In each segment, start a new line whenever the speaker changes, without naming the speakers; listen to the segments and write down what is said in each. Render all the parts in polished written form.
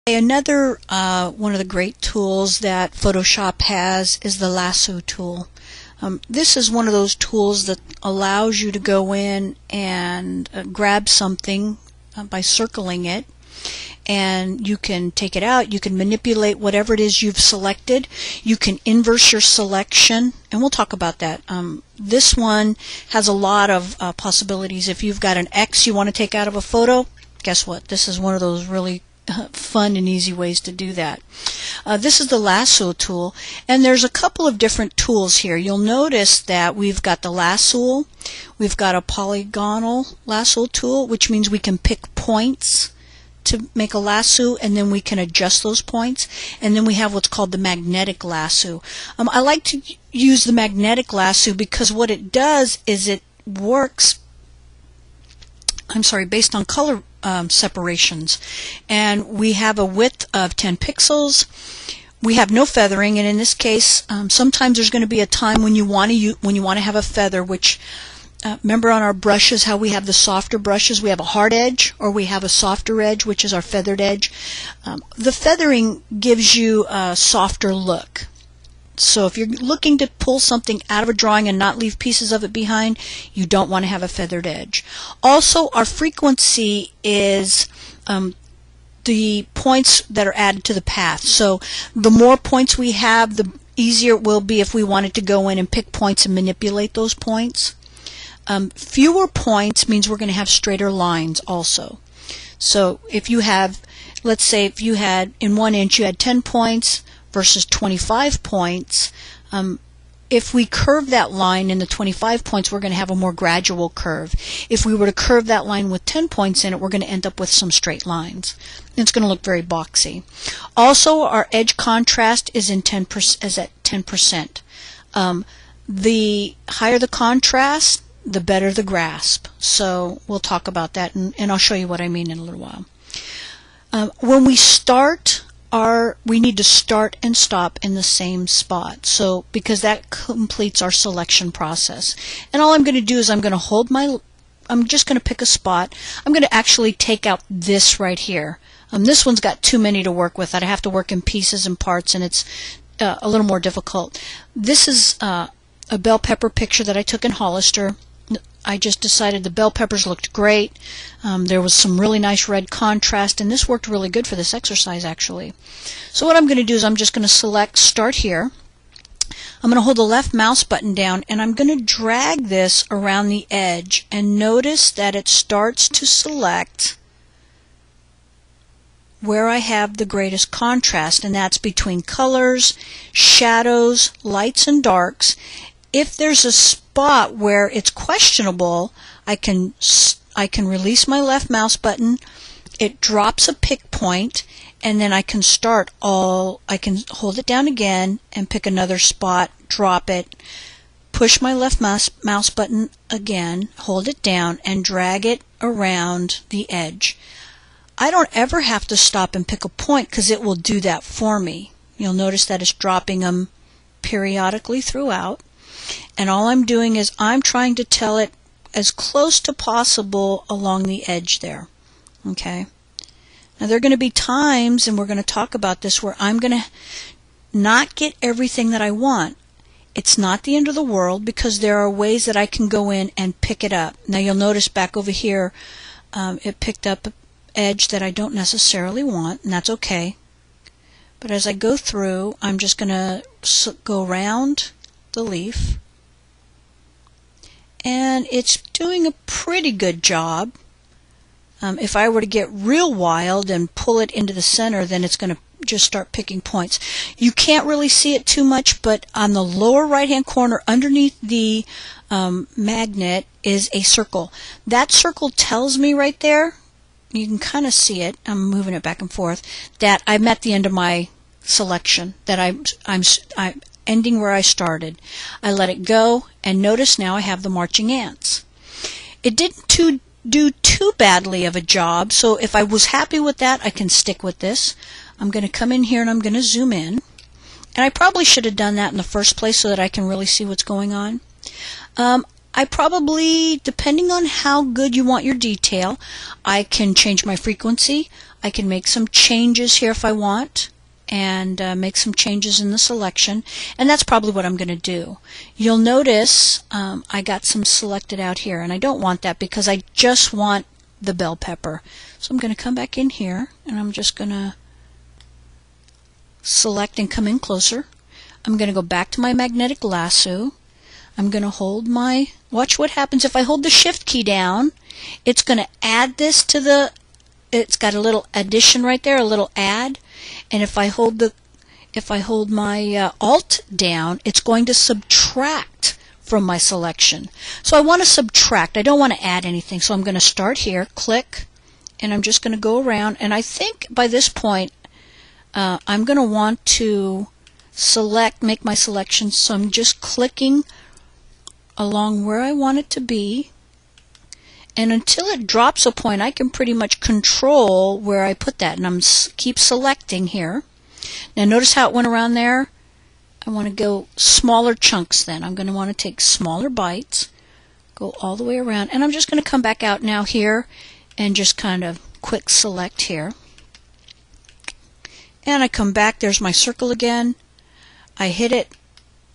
Another one of the great tools that Photoshop has is the lasso tool. This is one of those tools that allows you to go in and grab something by circling it, and you can take it out, you can manipulate whatever it is you've selected, you can inverse your selection, and we'll talk about that. This one has a lot of possibilities. If you've got an X you want to take out of a photo, guess what? This is one of those really fun and easy ways to do that. This is the lasso tool, and there's a couple of different tools here. You'll notice that we've got the lasso, we've got a polygonal lasso tool, which means we can pick points to make a lasso, and then we can adjust those points. And then we have what's called the magnetic lasso. I like to use the magnetic lasso because what it does is it works based on color separations, and we have a width of 10 pixels. We have no feathering, and in this case sometimes there's going to be a time when you want to have a feather, which remember on our brushes how we have the softer brushes, we have a hard edge or we have a softer edge, which is our feathered edge. The feathering gives you a softer look. So if you're looking to pull something out of a drawing and not leave pieces of it behind, you don't want to have a feathered edge. Also, our frequency is the points that are added to the path. So the more points we have, the easier it will be if we wanted to go in and pick points and manipulate those points. Fewer points means we're going to have straighter lines also. So if you have, let's say if you had in 1 inch you had 10 points versus 25 points, if we curve that line in the 25 points, we're going to have a more gradual curve. If we were to curve that line with 10 points in it, we're going to end up with some straight lines. It's going to look very boxy. Also, our edge contrast is at 10%. The higher the contrast, the better the grasp. So we'll talk about that, and I'll show you what I mean in a little while. When we start, we need to start and stop in the same spot, so because that completes our selection process. And all I'm going to do is I'm just going to pick a spot. I'm going to actually take out this right here. This one's got too many to work with. I'd have to work in pieces and parts, and it's a little more difficult. This is a bell pepper picture that I took in Hollister. I just decided the bell peppers looked great. There was some really nice red contrast, and this worked really good for this exercise actually. So what I'm going to do is I'm just going to select Start Here. I'm going to hold the left mouse button down, and I'm going to drag this around the edge, and notice that it starts to select where I have the greatest contrast, and that's between colors, shadows, lights and darks. If there's a spot where it's questionable, I can release my left mouse button, it drops a pick point, and then I can I can hold it down again and pick another spot, drop it, push my left mouse button again, hold it down, and drag it around the edge. I don't ever have to stop and pick a point because it will do that for me. You'll notice that it's dropping them periodically throughout. And all I'm doing is I'm trying to tell it as close to possible along the edge there. Okay. Now there are going to be times, and we're going to talk about this, where I'm going to not get everything that I want. It's not the end of the world because there are ways that I can go in and pick it up. Now you'll notice back over here it picked up an edge that I don't necessarily want, and that's okay. But as I go through, I'm just going to go around the leaf, and it's doing a pretty good job. If I were to get real wild and pull it into the center, then it's going to just start picking points. You can't really see it too much, but on the lower right hand corner underneath the magnet is a circle. That circle tells me right there, you can kind of see it, I'm moving it back and forth, that I'm at the end of my selection, that I'm ending where I started. I let it go, and notice now I have the marching ants. It didn't do too badly of a job, so if I was happy with that, I can stick with this. I'm going to come in here and I'm going to zoom in. And I probably should have done that in the first place so that I can really see what's going on. I probably, depending on how good you want your detail, I can change my frequency. I can make some changes here if I want, and make some changes in the selection, and that's probably what I'm going to do. You'll notice I got some selected out here, and I don't want that because I just want the bell pepper. So I'm going to come back in here, and I'm just going to select and come in closer. I'm going to go back to my magnetic lasso. I'm going to hold my, watch what happens if I hold the shift key down. It's going to add this to the, it's got a little addition right there, a little add. And if I hold my alt down, it's going to subtract from my selection. So I want to subtract. I don't want to add anything. So I'm going to start here, click, and I'm just going to go around. And I think by this point, I'm going to want to select, make my selection. So I'm just clicking along where I want it to be. And until it drops a point, I can pretty much control where I put that. And I'm keep selecting here. Now notice how it went around there. I want to go smaller chunks then. I'm going to want to take smaller bites, go all the way around. And I'm just going to come back out now here and just kind of quick select here. And I come back. There's my circle again. I hit it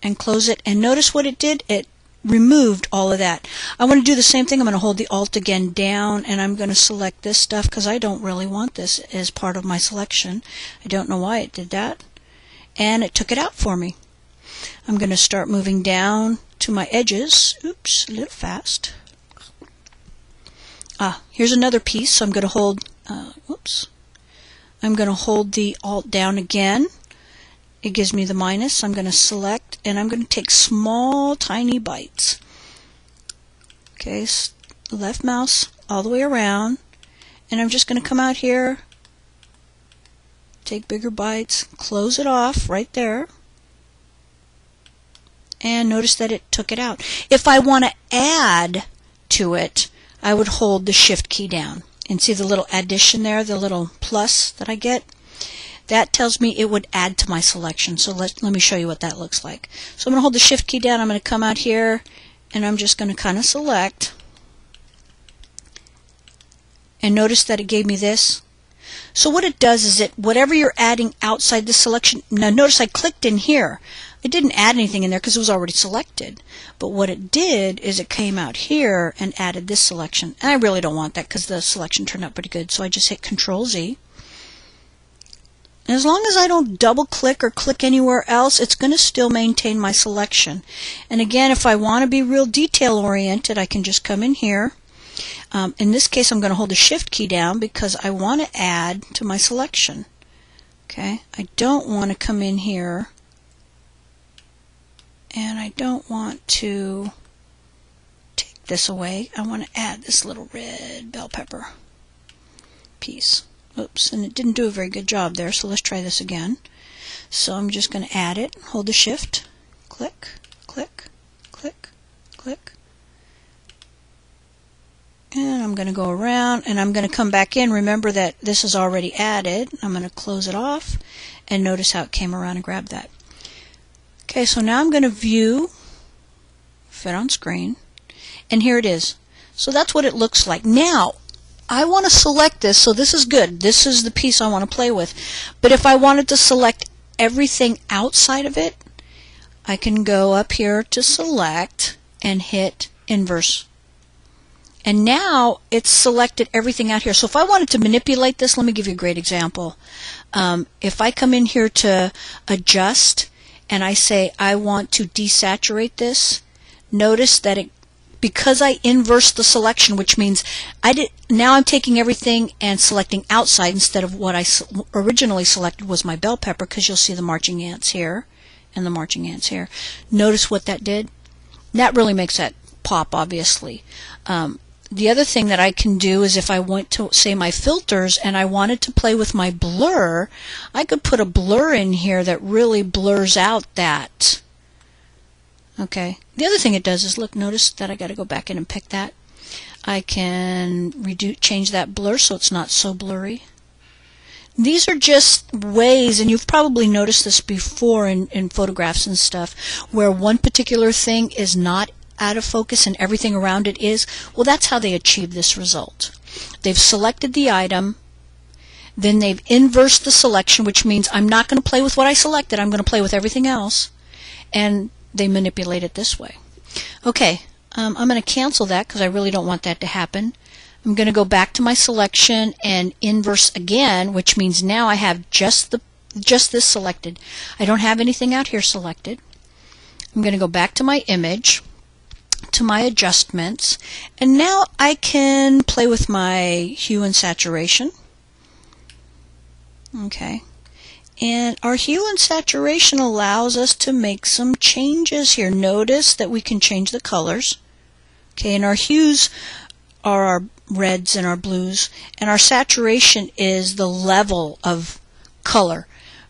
and close it. And notice what it did. It removed all of that. I want to do the same thing. I'm going to hold the alt again down, and I'm going to select this stuff because I don't really want this as part of my selection. I don't know why it did that. And it took it out for me. I'm going to start moving down to my edges. Oops, a little fast. Here's another piece. So I'm going to hold, whoops. I'm going to hold the alt down again. It gives me the minus. I'm going to select, and I'm going to take small, tiny bites. Okay, left mouse all the way around, and I'm just going to come out here, take bigger bites, close it off right there, and notice that it took it out. If I want to add to it, I would hold the shift key down. And see the little addition there, the little plus that I get? That tells me it would add to my selection. So let me show you what that looks like. So I'm going to hold the shift key down. I'm going to come out here, and I'm just going to kind of select. And notice that it gave me this. So what it does is whatever you're adding outside the selection, now notice I clicked in here. It didn't add anything in there because it was already selected. But what it did is it came out here and added this selection. And I really don't want that because the selection turned out pretty good. So I just hit Control Z. And as long as I don't double click or click anywhere else, it's going to still maintain my selection. And again, if I want to be real detail oriented, I can just come in here. In this case, I'm going to hold the shift key down because I want to add to my selection. Okay, I don't want to come in here, and I don't want to take this away. I want to add this little red bell pepper piece. Oops, and it didn't do a very good job there, so let's try this again. So I'm just going to add it, hold the shift, click, click, click, click. And I'm going to go around, and I'm going to come back in. Remember that this is already added. I'm going to close it off, and notice how it came around and grabbed that. Okay, so now I'm going to view, fit on screen, and here it is. So that's what it looks like. Now, I want to select this, so this is good. This is the piece I want to play with. But if I wanted to select everything outside of it, I can go up here to select and hit inverse. And now it's selected everything out here. So if I wanted to manipulate this, let me give you a great example. If I come in here to adjust and I say I want to desaturate this, notice that because I inverse the selection, which means now I'm taking everything and selecting outside instead of what I originally selected was my bell pepper, because you'll see the marching ants here and the marching ants here. Notice what that did? That really makes that pop, obviously. The other thing that I can do is if I went to, say, my filters and I wanted to play with my blur, I could put a blur in here that really blurs out that. Okay. The other thing it does is, look, notice that I got to go back in and pick that. I can change that blur so it's not so blurry. These are just ways, and you've probably noticed this before in photographs and stuff, where one particular thing is not out of focus and everything around it is. Well, that's how they achieve this result. They've selected the item, Then they've inversed the selection, which means I'm not going to play with what I selected. I'm going to play with everything else. And they manipulate it this way. Okay, I'm going to cancel that because I really don't want that to happen. I'm going to go back to my selection and inverse again, which means now I have just this selected. I don't have anything out here selected. I'm going to go back to my image, to my adjustments, and now I can play with my hue and saturation. Okay, and our hue and saturation allows us to make some changes here. Notice that we can change the colors. Okay, and our hues are our reds and our blues, and our saturation is the level of color.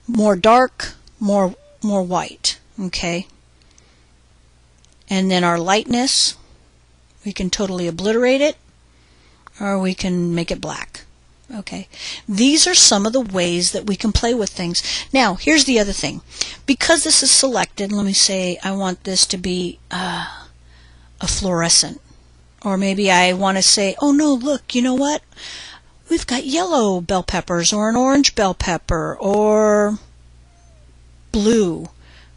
More dark, more white. Okay, and then our lightness, we can totally obliterate it, or we can make it black. Okay, these are some of the ways that we can play with things. Now, here's the other thing. Because this is selected, let me say I want this to be a fluorescent. Or maybe I want to say, oh no, look, you know what? We've got yellow bell peppers, or an orange bell pepper, or blue.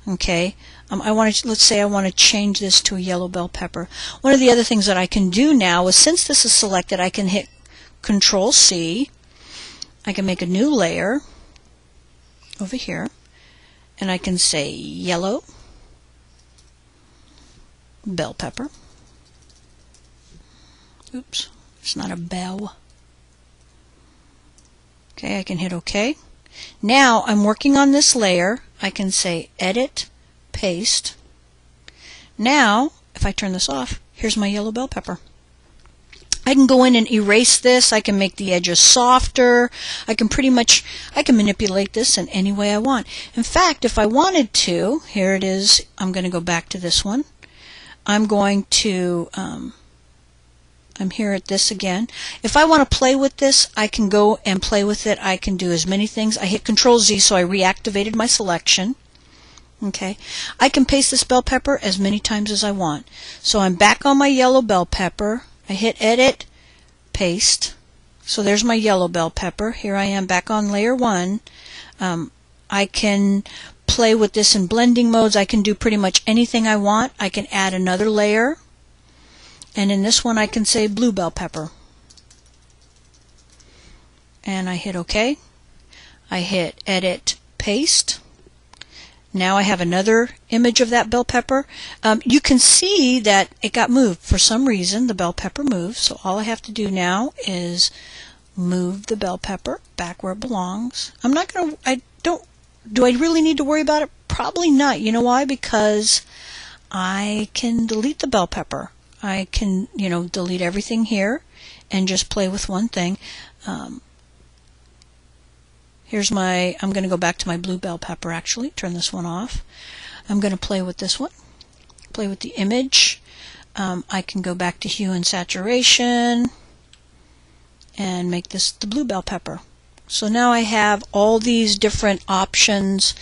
Okay, let's say I want to change this to a yellow bell pepper. One of the other things that I can do now is, since this is selected, I can hit Control C. I can make a new layer over here, and I can say yellow bell pepper. Oops, it's not a bell. Okay, I can hit OK. Now I'm working on this layer. I can say Edit, Paste. Now, if I turn this off, here's my yellow bell pepper. I can go in and erase this. I can make the edges softer. I can manipulate this in any way I want. In fact, if I wanted to, here it is. I'm going to go back to this one. I'm going to, I'm here at this again. If I want to play with this, I can go and play with it. I can do as many things. I hit Control Z, so I reactivated my selection. Okay, I can paste this bell pepper as many times as I want. So I'm back on my yellow bell pepper. I hit Edit, Paste. So there's my yellow bell pepper. Here I am back on layer 1. I can play with this in blending modes. I can do pretty much anything I want. I can add another layer. And in this one I can say blue bell pepper. And I hit OK. I hit Edit, Paste. Now I have another image of that bell pepper. You can see that it got moved. For some reason, the bell pepper moved. So all I have to do now is move the bell pepper back where it belongs. I'm not going to, do I really need to worry about it? Probably not. You know why? Because I can delete the bell pepper. I can, delete everything here and just play with one thing. Here's I'm going to go back to my blue bell pepper actually, turn this one off. I'm going to play with this one, play with the image. I can go back to hue and saturation and make this the blue bell pepper. So now I have all these different options,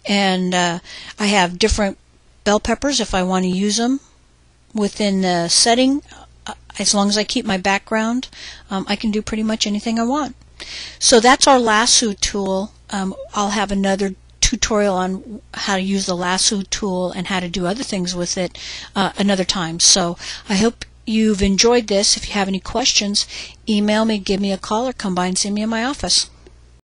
and I have different bell peppers if I want to use them within the setting. As long as I keep my background, I can do pretty much anything I want. So that's our lasso tool. I'll have another tutorial on how to use the lasso tool and how to do other things with it another time. So I hope you've enjoyed this. If you have any questions, email me, give me a call, or come by and see me in my office.